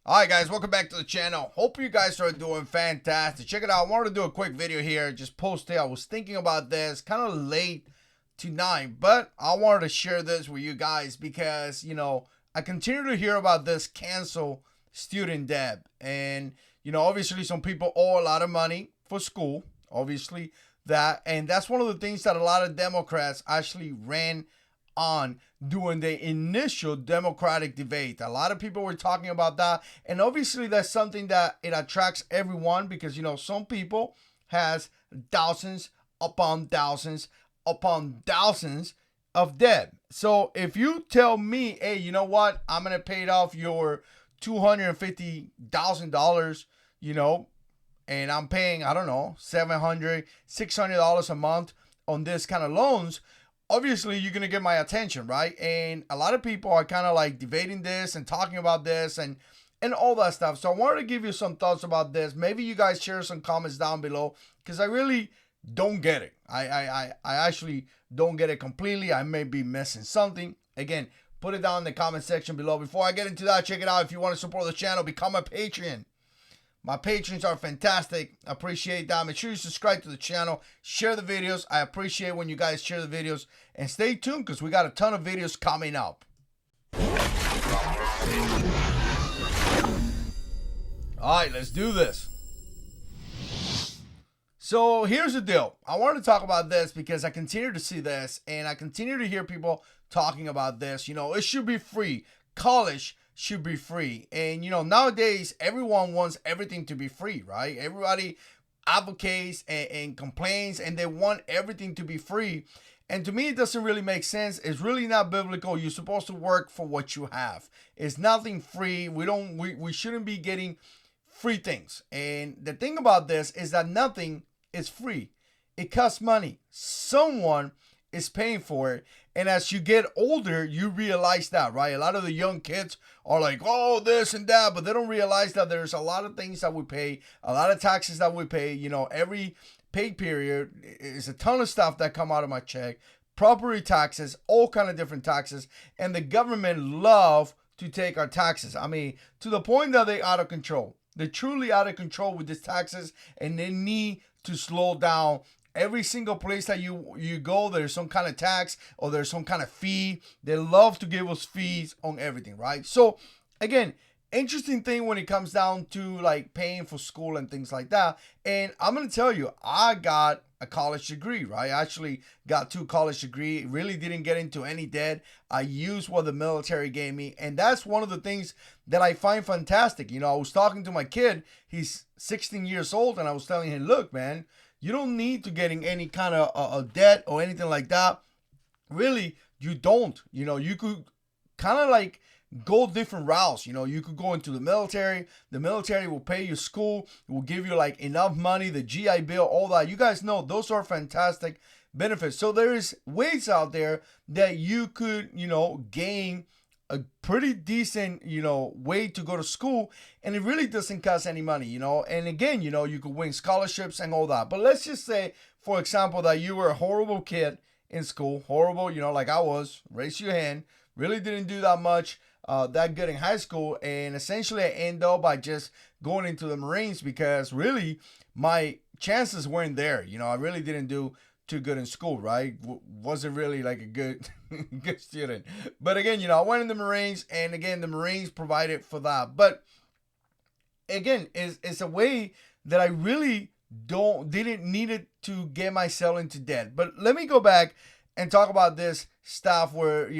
Alright guys, welcome back to the channel. Hope you guys are doing fantastic. Check it out. I wanted to do a quick video here. Just post it. I was thinking about this kind of late tonight, but I wanted to share this with you guys because, I continue to hear about this cancel student debt. And, obviously some people owe a lot of money for school. Obviously and that's one of the things that a lot of Democrats actually ran on during the initial Democratic debate. A lot of people were talking about that, and obviously that's something that it attracts everyone because some people has thousands upon thousands upon thousands of debt. So if you tell me, hey, you know what, I'm gonna pay it off your $250,000, and I'm paying, I don't know, $700, $600 a month on this kind of loans, obviously you're going to get my attention, right? And a lot of people are kind of like debating this and talking about this and all that stuff. So I wanted to give you some thoughts about this. Maybe you guys share some comments down below because I really don't get it. I actually don't get it completely. I may be missing something. Again, put it down in the comment section below. Before I get into that, check it out. If you want to support the channel, become a Patreon. My patrons are fantastic. I appreciate that. Make sure you subscribe to the channel. Share the videos. I appreciate when you guys share the videos. And stay tuned because we got a ton of videos coming up. Alright, let's do this. So here's the deal. I wanted to talk about this because I continue to see this. And I continue to hear people talking about this. It should be free. College should be free. And nowadays everyone wants everything to be free, right? Everybody advocates and complains and they want everything to be free. And to me it doesn't really make sense. It's really not biblical. You're supposed to work for what you have. It's nothing free. We shouldn't be getting free things. And the thing about this is that nothing is free. It costs money. Someone is paying for it. And as you get older, you realize that, right? A lot of the young kids are like, oh, this and that, but they don't realize that there's a lot of things that we pay, a lot of taxes that we pay. Every pay period is a ton of stuff that come out of my check, property taxes, all kind of different taxes. And the government love to take our taxes. I mean, to the point that they're out of control. They're truly out of control with these taxes, and they need to slow down. Every single place that you go, there's some kind of tax or there's some kind of fee. They love to give us fees on everything, right? So again, interesting thing when it comes down to like paying for school and things like that. And I'm going to tell you, I got a college degree, right? I actually got 2 college degrees. Really didn't get into any debt. I used what the military gave me. And that's one of the things that I find fantastic. I was talking to my kid. He's 16 years old. And I was telling him, look, man, you don't need to get in any kind of debt or anything like that. Really, you don't. You could kind of like go different routes. You could go into the military. The military will pay your school. It will give you like enough money, the GI Bill, all that. You guys know those are fantastic benefits. So there is ways out there that you could, gain a pretty decent, way to go to school, and it really doesn't cost any money, and again, you could win scholarships and all that. But let's just say, for example, that you were a horrible kid in school, horrible, like I was, raise your hand, really didn't do that much, that good in high school, and essentially I end up by just going into the Marines because really my chances weren't there. I really didn't do too good in school, right? Wasn't really like a good good student. But again, I went in the Marines, and again, the Marines provided for that. But again, it's a way that I really didn't need it to get myself into debt. But let me go back and talk about this stuff where,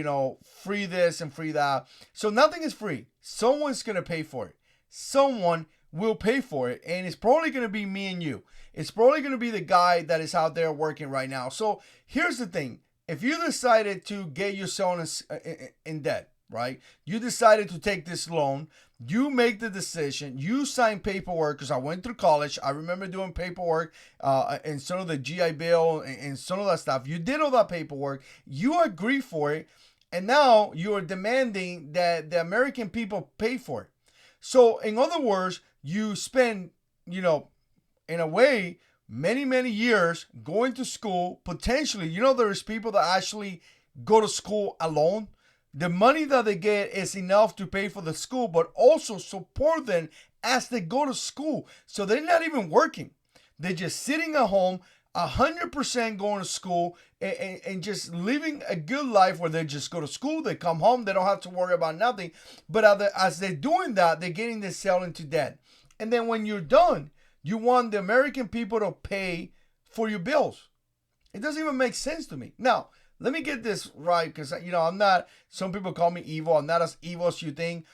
free this and free that. So nothing is free. Someone's going to pay for it. Someone will pay for it, and it's probably going to be me and you. It's probably going to be the guy that is out there working right now. So here's the thing. If you decided to get yourself in debt, right? You decided to take this loan. You make the decision. You sign paperwork, because I went through college. I remember doing paperwork and some of the GI Bill and some of that stuff. You did all that paperwork. You agree for it. And now you are demanding that the American people pay for it. So in other words, you spend, in a way, many, many years going to school. Potentially, there's people that actually go to school alone. the money that they get is enough to pay for the school, but also support them as they go to school. So they're not even working. They're just sitting at home, 100% going to school and just living a good life where they just go to school, they come home, they don't have to worry about nothing. But as they're doing that, they're getting themselves into debt. And then when you're done, you want the American people to pay for your bills. It doesn't even make sense to me. Now, let me get this right, because, I'm not, some people call me evil. I'm not as evil as you think.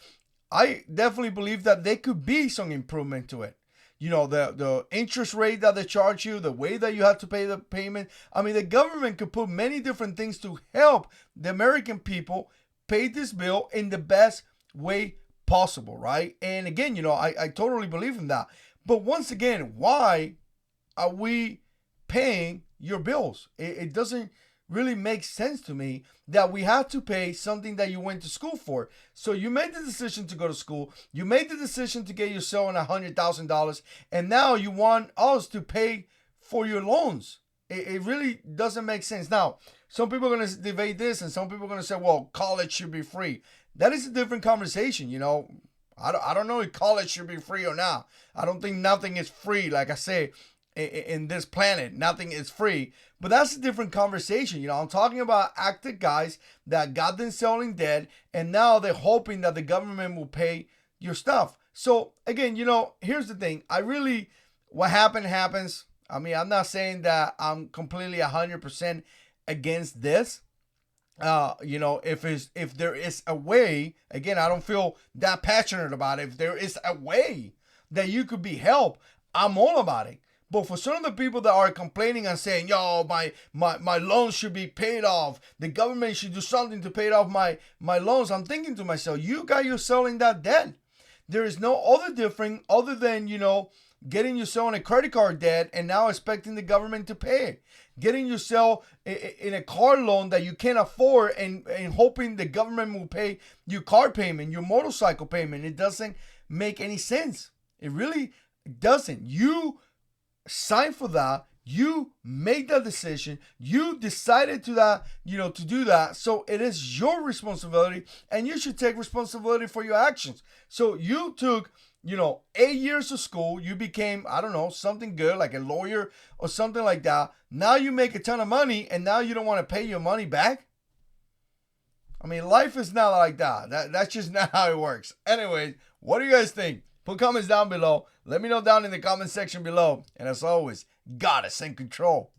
I definitely believe that there could be some improvement to it. The interest rate that they charge you, the way that you have to pay the payment. I mean, the government could put many different things to help the American people pay this bill in the best way possible, right? And again, I totally believe in that. But once again, why are we paying your bills? It doesn't really makes sense to me that we have to pay something that you went to school for. So you made the decision to go to school. You made the decision to get yourself $100,000, and now you want us to pay for your loans. It really doesn't make sense. Now, some people are going to debate this, and some people are going to say, well, college should be free. That is a different conversation, I don't know if college should be free or not. I don't think nothing is free. Like I say, in this planet, nothing is free. But that's a different conversation. I'm talking about active guys that got themselves in debt, and now they're hoping that the government will pay your stuff. So again, here's the thing. What happens. I mean, I'm not saying that I'm completely 100% against this. If there is a way, again, I don't feel that passionate about it. If there is a way that you could be helped, I'm all about it. But for some of the people that are complaining and saying, yo, my loans should be paid off, the government should do something to pay off my loans, I'm thinking to myself, you got yourself in that debt. There is no other difference other than, getting yourself in a credit card debt and now expecting the government to pay it. Getting yourself in a car loan that you can't afford and hoping the government will pay your car payment, your motorcycle payment. It doesn't make any sense. It really doesn't. You sign for that. You made that decision. You decided to do that. So it is your responsibility, and you should take responsibility for your actions. So you took, 8 years of school. You became, I don't know, something good, like a lawyer or something like that. Now you make a ton of money, and now you don't want to pay your money back. I mean, life is not like that. That's just not how it works. Anyways, what do you guys think? Put comments down below. Let me know down in the comment section below. And as always, God is in control.